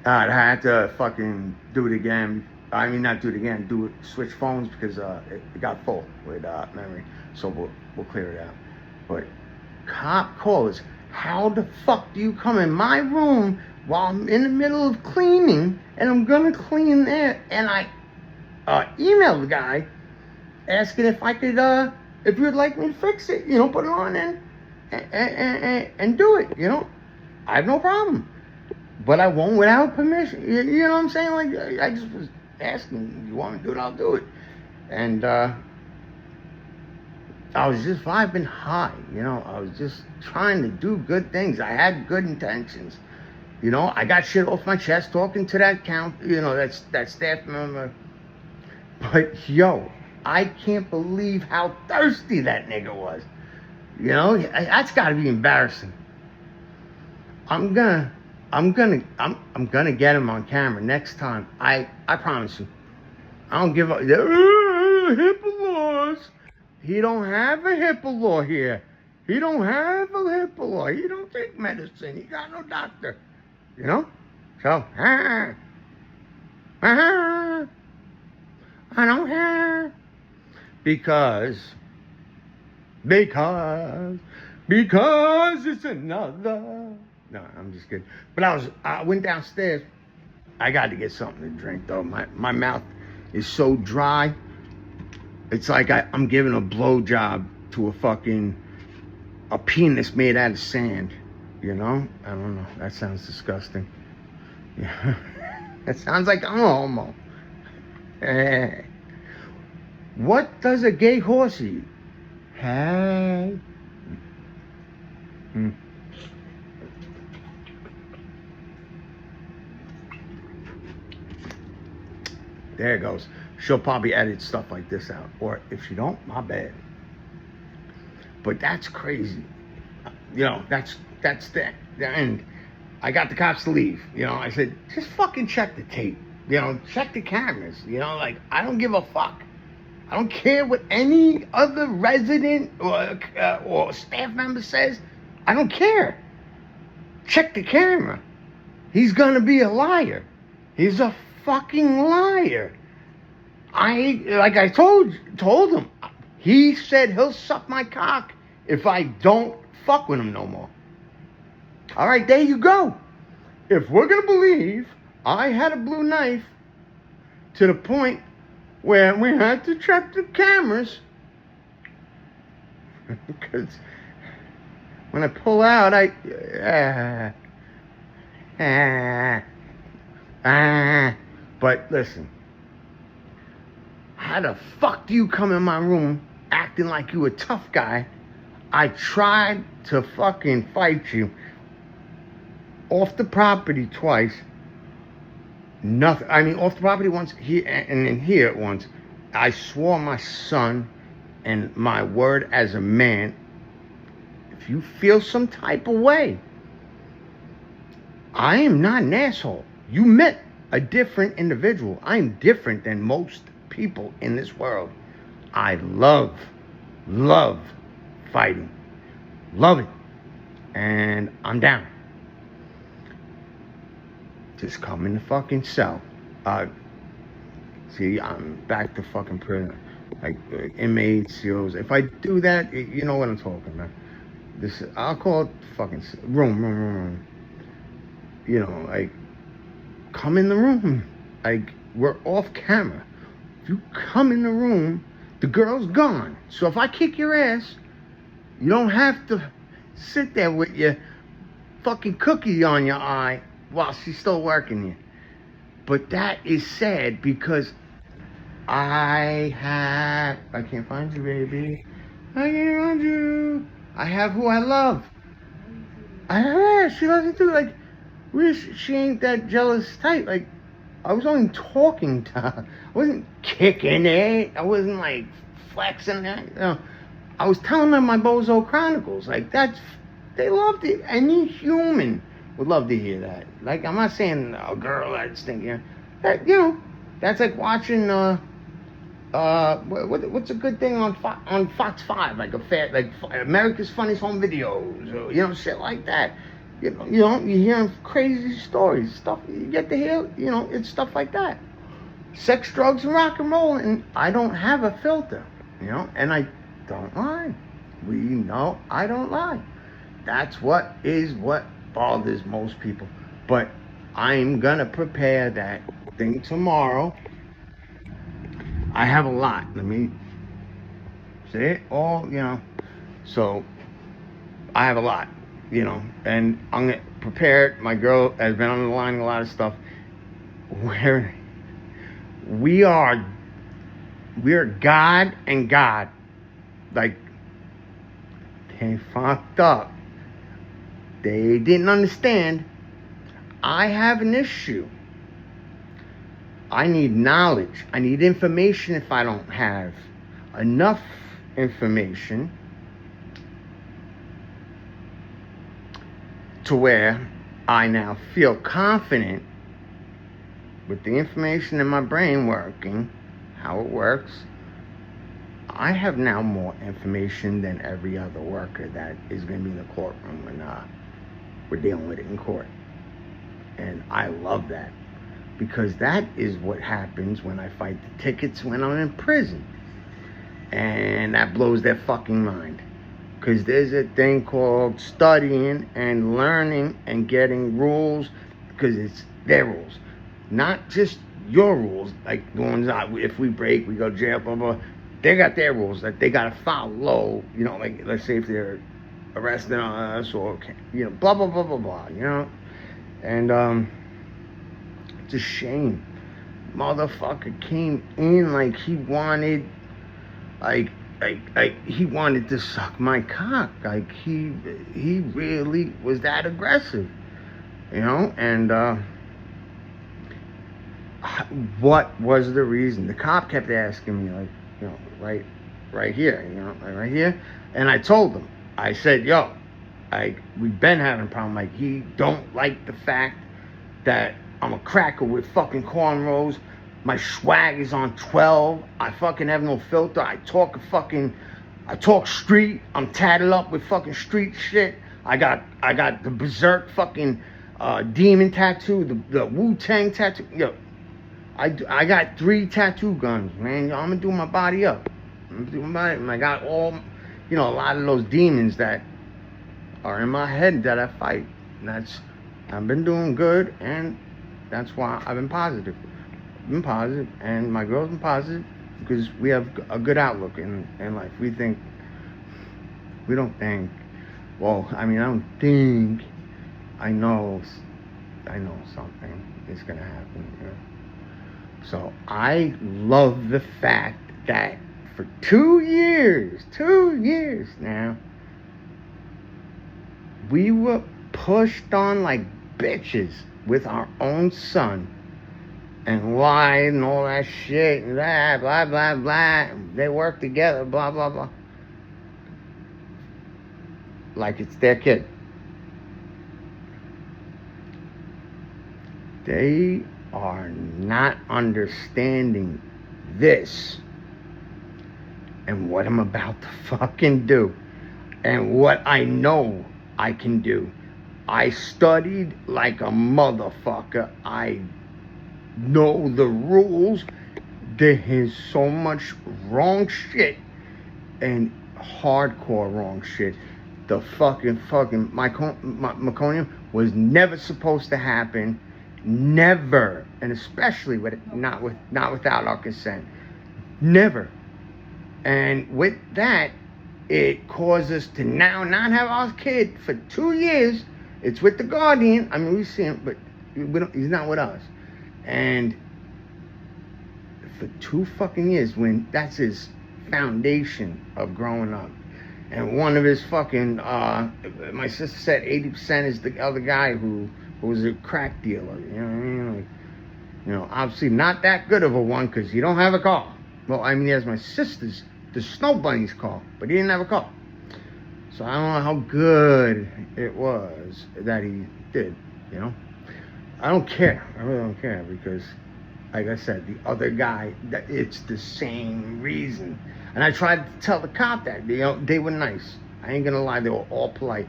I had to fucking do it again. I mean, not do it again. Do it. Switch phones because it got full with memory. So we'll clear it out. But cop calls. How the fuck do you come in my room while I'm in the middle of cleaning and I'm gonna clean there? And I emailed the guy asking if I could, if you'd like me to fix it, put it on and do it, I have no problem. But I won't without permission. You know what I'm saying? Like, I just was asking, you want me to do it, I'll do it. And I was just vibing high, I was just trying to do good things. I had good intentions. I got shit off my chest talking to that that staff member. But yo, I can't believe how thirsty that nigga was. That's gotta be embarrassing. I'm gonna get him on camera next time. I promise you. I don't give a HIPAA laws. He don't have a HIPAA law here. He don't have a HIPAA law. He don't take medicine. He got no doctor. So I don't have because it's another. No, I'm just kidding. But I went downstairs. I got to get something to drink though. My mouth is so dry. It's like I'm giving a blowjob to a penis made out of sand. I don't know. That sounds disgusting. Yeah. That sounds like I'm a homo. Hey. What does a gay horse eat? Hey. There it goes. She'll probably edit stuff like this out. Or if she don't, my bad. But that's crazy. That's the end. I got the cops to leave. I said, just fucking check the tape. Check the cameras. Like, I don't give a fuck. I don't care what any other resident or staff member says. I don't care. Check the camera. He's gonna be a liar. He's a fucking liar. I told him. He said he'll suck my cock if I don't fuck with him no more. All right, there you go. If we're gonna believe I had a blue knife to the point where we had to check the cameras, because when I pull out, but listen, how the fuck do you come in my room acting like you a tough guy? I tried to fucking fight you off the property twice. Nothing. I mean, off the property once, here and then here once. I swore my son and my word as a man, if you feel some type of way, I am not an asshole. You met a different individual. I'm different than most people in this world. I love fighting. Love it. And I'm down. Just come in the fucking cell. See, I'm back to fucking prison. Like, inmates, COs. If I do that, you know what I'm talking about. I'll call it fucking room. Like, come in the room. Like, we're off camera. If you come in the room, the girl's gone. So if I kick your ass, you don't have to sit there with your fucking cookie on your eye while she's still working here. But that is sad because I can't find you, baby. I can't find you. I have who I love. She loves it too. Like, she ain't that jealous type. Like, I was only talking to her. I wasn't kicking it. I wasn't like flexing it. I was telling her my Bozo Chronicles. Like, they loved it. Any human would love to hear that. Like, I'm not saying a girl that's thinking that, that's like watching what's a good thing on Fox 5, like America's Funniest Home Videos, or shit like that. You hear crazy stories, stuff you get to hear. It's stuff like that. Sex, drugs, and rock and roll, and I don't have a filter. And I don't lie. We know I don't lie. That's what bothers most people. But I'm gonna prepare that thing tomorrow. I have a lot. Let me say it all, So I have a lot, and I'm gonna prepare it. My girl has been underlining a lot of stuff. Where we're God and God. Like, they fucked up. They didn't understand. I have an issue. I need knowledge. I need information. If I don't have enough information to where I now feel confident with the information in my brain working, how it works, I have now more information than every other worker that is going to be in the courtroom when we're dealing with it in court. And I love that, because that is what happens when I fight the tickets when I'm in prison. And that blows their fucking mind. Because there's a thing called studying and learning and getting rules, because it's their rules. Not just your rules, like the ones if we break, we go to jail, blah, blah. They got their rules that they got to follow, like, let's say if they're arresting us or, blah, blah, blah, blah, blah, And it's a shame. Motherfucker came in like he wanted, like he wanted to suck my cock. Like he really was that aggressive, and what was the reason? The cop kept asking me, like, right here, like right here. And I told him, I said, yo, we've been having a problem. Like, he don't like the fact that I'm a cracker with fucking cornrows. My swag is on 12. I fucking have no filter. I talk street. I'm tatted up with fucking street shit. I got the berserk fucking demon tattoo, the Wu-Tang tattoo. Yo, I got 3 tattoo guns, man. I'm gonna do my body up. And I got all, a lot of those demons that are in my head that I fight. And I've been doing good, and that's why I've been positive. And my girl's been positive, because we have a good outlook in life. We don't think, well, I don't think, I know something is gonna happen, So I love the fact that for 2 years now, we were pushed on like bitches with our own son, and lied and all that shit, and blah, blah, blah, blah. They work together, blah, blah, blah. Like it's their kid. They are not understanding this and what I'm about to fucking do and what I know I can do. I studied like a motherfucker. I know the rules. There is so much wrong shit and hardcore wrong shit. The fucking meconium was never supposed to happen. Never. And especially not without our consent. Never. And with that, it caused us to now not have our kid for 2 years. It's with the guardian. We see him, but he's not with us. And for 2 fucking years, when that's his foundation of growing up. And one of his fucking, my sister said 80% is the other guy who was a crack dealer. You know what I mean? Like, obviously not that good of a one, because he don't have a car. Well, he has my sister's, the Snow Bunny's car, but he didn't have a car. So I don't know how good it was that he did, I don't care. I really don't care, because, like I said, the other guy, it's the same reason. And I tried to tell the cop that, they were nice. I ain't gonna lie, they were all polite.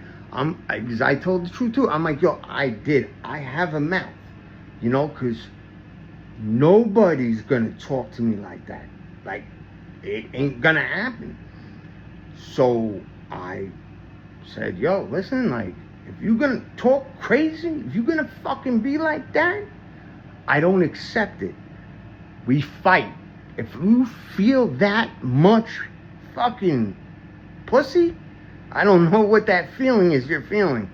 Because I told the truth too. I'm like, yo, I have a mouth, you know, because nobody's gonna talk to me like that. Like, it ain't gonna happen. So I said, yo, listen, like, if you're gonna talk crazy, if you're gonna fucking be like that, I don't accept it. We fight. If you feel that much fucking pussy, I don't know what that feeling is you're feeling,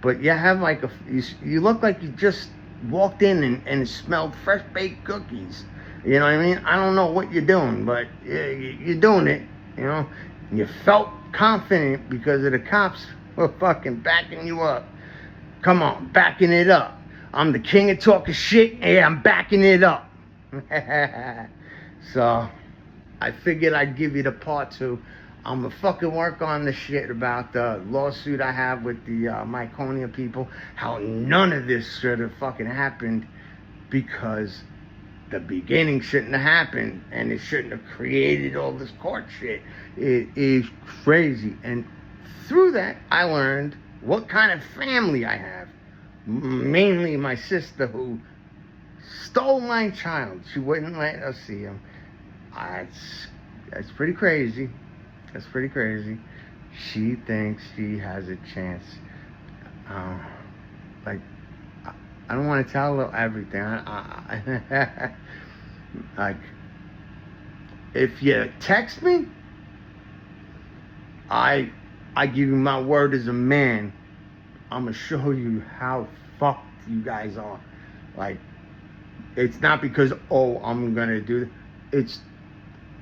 but you have like you look like you just walked in and smelled fresh baked cookies. You know what I mean? I don't know what you're doing, but you're doing it, you know? You felt confident because of the cops were fucking backing you up. Come on, backing it up. I'm the king of talking shit, and I'm backing it up. So, I figured I'd give you the part 2. I'm gonna fucking work on the shit about the lawsuit I have with the Myconia people. How none of this should have fucking happened, because the beginning shouldn't have happened, and it shouldn't have created all this court shit. It is crazy. And through that, I learned what kind of family I have. Mainly my sister, who stole my child. She wouldn't let us see him. That's pretty crazy. That's pretty crazy. She thinks she has a chance. Like, I don't want to tell her everything. Like, if you text me, I give you my word as a man. I'm gonna show you how fucked you guys are. Like, it's not because, oh, I'm gonna do it. It's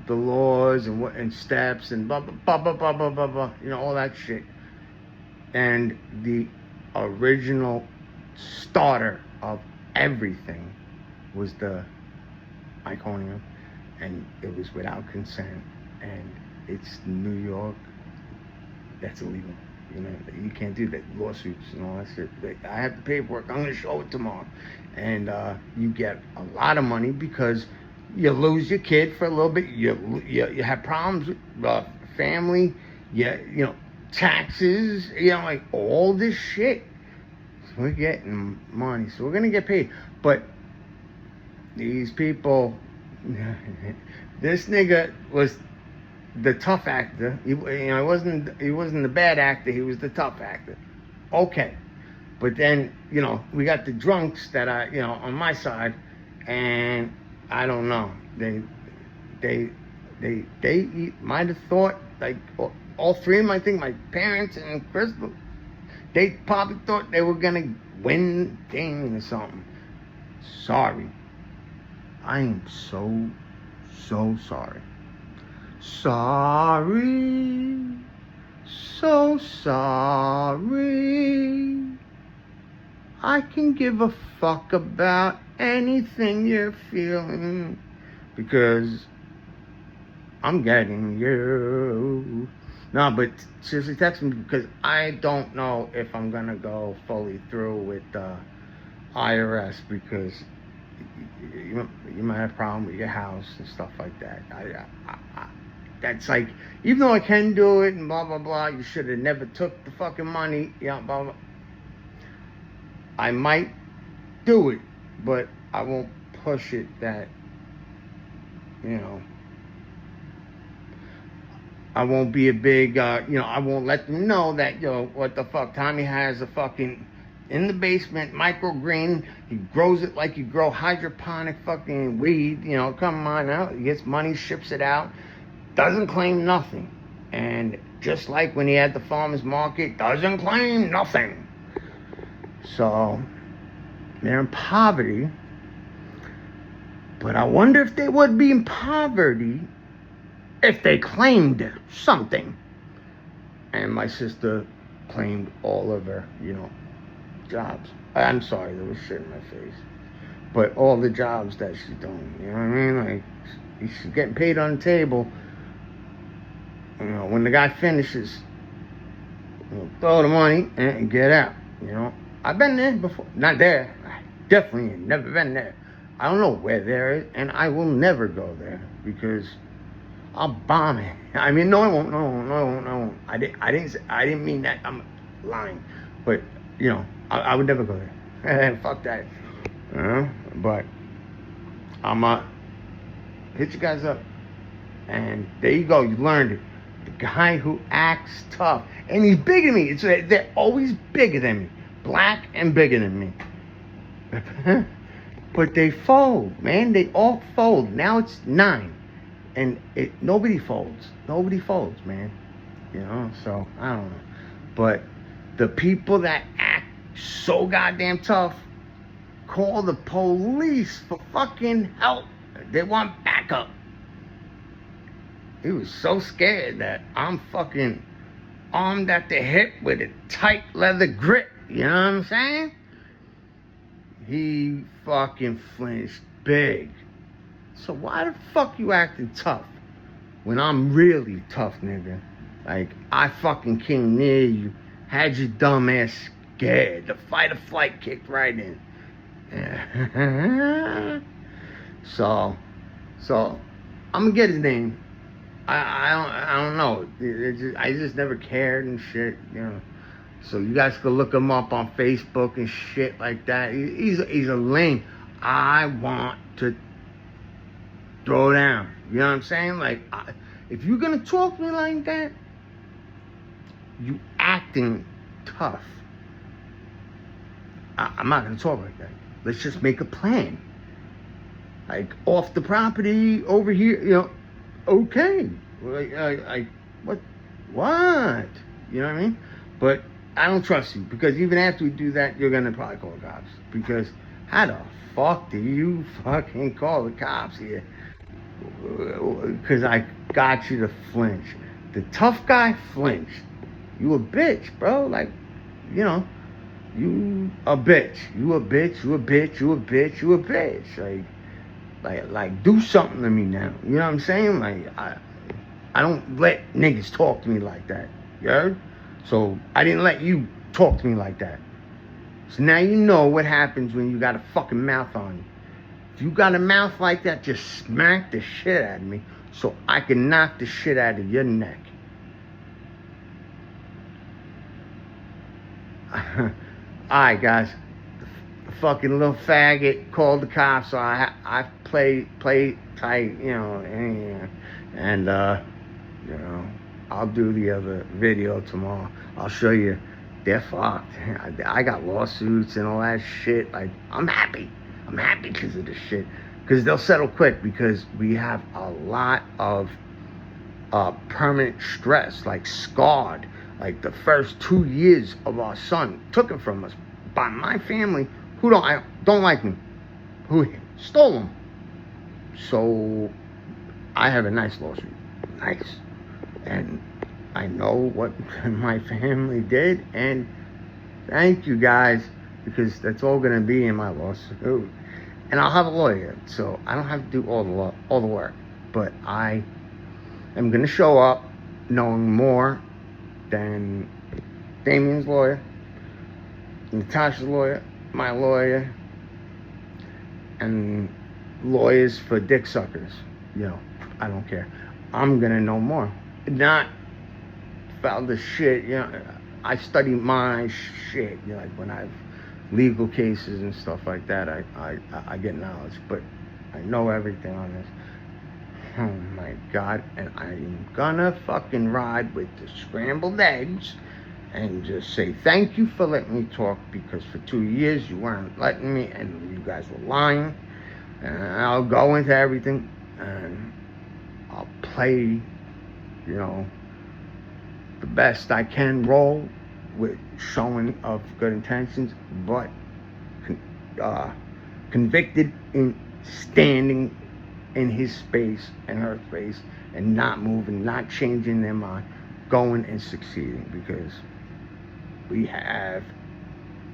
the laws and steps and blah blah blah blah blah blah blah, you know, all that shit. And the original starter of everything was the Iconium, and it was without consent, and it's New York. That's illegal. You know, you can't do that. Lawsuits and all that shit. I have the paperwork. I'm gonna show it tomorrow, and you get a lot of money because you lose your kid for a little bit. You have problems with family. You know, taxes. You know, like all this shit. So we're getting money, so we're gonna get paid. But these people, this nigga was the tough actor. He wasn't the bad actor. He was the tough actor. Okay, but then, you know, we got the drunks that are, you know, on my side, and I don't know. They might have thought, like, all three of them, I think, my parents and Crystal, they probably thought they were gonna win the game or something. Sorry. I am so sorry. Sorry. So sorry. I can give a fuck about anything you're feeling, because I'm getting you. No, but seriously, text me, because I don't know if I'm gonna go fully through with the IRS, because you might have a problem with your house and stuff like that. That's like, even though I can do it and blah blah blah, you should have never took the fucking money. Yeah, blah blah. I might do it, but I won't push it that, you know, I won't be a big, you know, I won't let them know that, you know, what the fuck, Tommy has a fucking, in the basement, microgreen. He grows it like you grow hydroponic fucking weed. You know, come on out. He gets money, ships it out. Doesn't claim nothing. And just like when he had the farmer's market, doesn't claim nothing. So, they're in poverty. But I wonder if they would be in poverty if they claimed something. And my sister claimed all of her, you know, jobs. I'm sorry, there was shit in my face. But all the jobs that she's doing, you know what I mean? Like, she's getting paid on the table. You know, when the guy finishes, you know, throw the money and get out. You know, I've been there before. Not there. I definitely ain't never been there. I don't know where there is, and I will never go there, because I'll bomb it. I mean, no, I won't. No, I won't. I didn't mean that. lying. But, you know, I would never go there. Fuck that. But I'm hit you guys up. And there you go. You learned it. The guy who acts tough. And he's bigger than me. They're always bigger than me. Black and bigger than me. But they fold, man. They all fold. Now it's 9. And nobody folds. Nobody folds, man. You know, so I don't know. But the people that act so goddamn tough call the police for fucking help. They want backup. He was so scared that I'm fucking armed at the hip with a tight leather grip. You know what I'm saying? He fucking flinched big. So why the fuck you acting tough when I'm really tough, nigga? Like, I fucking came near you, had your dumb ass scared. The fight or flight kicked right in. So I'm gonna get his name. I don't know. I just never cared and shit, you know. So you guys can look him up on Facebook and shit like that. He's a lame. I want to throw down. You know what I'm saying? Like, if you're gonna talk to me like that, you acting tough. I'm not gonna talk like that. Let's just make a plan. Like, off the property over here, you know. Okay, like what? You know what I mean? But I don't trust you, because even after we do that, you're gonna probably call the cops. Because how the fuck do you fucking call the cops here? Because I got you to flinch. The tough guy flinched. You a bitch, bro. Like, you know, you a bitch. You a bitch. You a bitch. You a bitch. You a bitch. Like, do something to me now. You know what I'm saying? Like, I don't let niggas talk to me like that. You heard? So I didn't let you talk to me like that. So now you know what happens when you got a fucking mouth on you. If you got a mouth like that, just smack the shit out of me so I can knock the shit out of your neck. Alright, guys. The fucking little faggot called the cops, so I play tight, you know, and you know, I'll do the other video tomorrow. I'll show you. They're fucked. I got lawsuits and all that shit. Like, I'm happy because of this shit. Because they'll settle quick, because we have a lot of permanent stress, like scarred. Like, the first 2 years of our son took it from us by my family who don't like me, who stole him. So I have a nice lawsuit. Nice. And I know what my family did, and thank you guys, because that's all gonna be in my lawsuit. And I'll have a lawyer, so I don't have to do all the work. But I am gonna show up knowing more than Damien's lawyer, Natasha's lawyer, my lawyer, and lawyers for dick suckers. You know, I don't care. I'm gonna know more. Not about the shit, you know. I study my shit, you know, like when I have legal cases and stuff like that, I get knowledge, but I know everything on this. Oh my God. And I'm gonna fucking ride with the scrambled eggs and just say thank you for letting me talk, because for 2 years you weren't letting me, and you guys were lying. And I'll go into everything, and I'll play, you know, the best I can role with showing of good intentions, but convicted in standing in his space and her space and not moving, not changing their mind, going and succeeding, because we have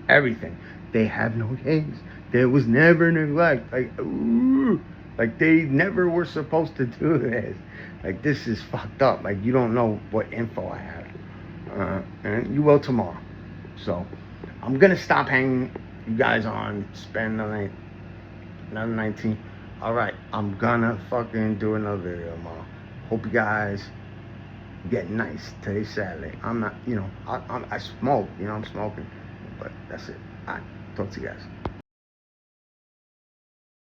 everything. They have no games. There was never neglect. Like they never were supposed to do this. Like, this is fucked up. Like, you don't know what info I have. And you will tomorrow. So, I'm going to stop hanging you guys on, spend another 19. Alright, I'm gonna fucking do another video tomorrow. Hope you guys getting nice. Today's Saturday. I'm not, I smoke, I'm smoking. But that's it. All right. Talk to you guys.